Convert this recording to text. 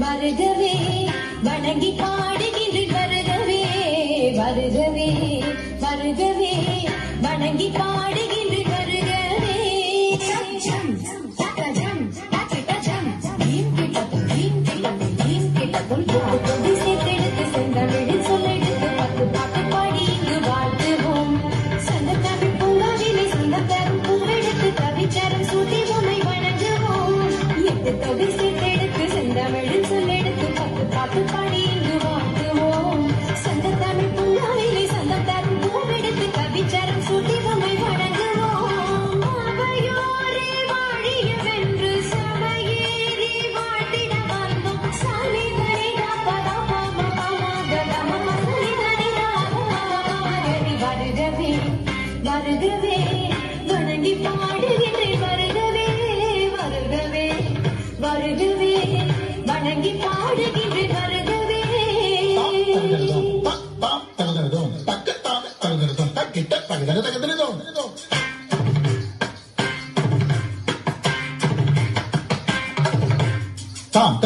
வருகவே வணங்கி பாடுகின்ற வருகவே வருகவே வருகவே வணங்கி பாடுகின்ற வருகவே சேர்த்தெடுத்து செந்தமிழில் சொல்லெடுத்து பத்து பாட்டு பாடி இங்கு வாழ்த்துவோம் சந்த தமிழ் பூங்காவினை சொந்த தரும் பூவெடுத்து கவிச்சரம் சூட்டி உமை வணங்குவோம் எட்டு தொகை சேர்த்தெடுத்து செந்தமிழில் சொல்லெடுத்து பத்து பாட்டு பாடி இங்கு வாழ்த்துவோம் சந்த தமிழ் பூங்காவினை சொந்த தரும் பூவெடுத்து கவிச்சரம் சூட்டி உமை வணங்குவோம் அவையோரே வாழியவென்று சபையேறி வாழ்த்திட வந்தோம் சாமி வருகவே வணங்கி பாடுகின்றேன் வருகவே வருகவே வருகவே வணங்கி பாடுகின்றேன் வருகவே தாம்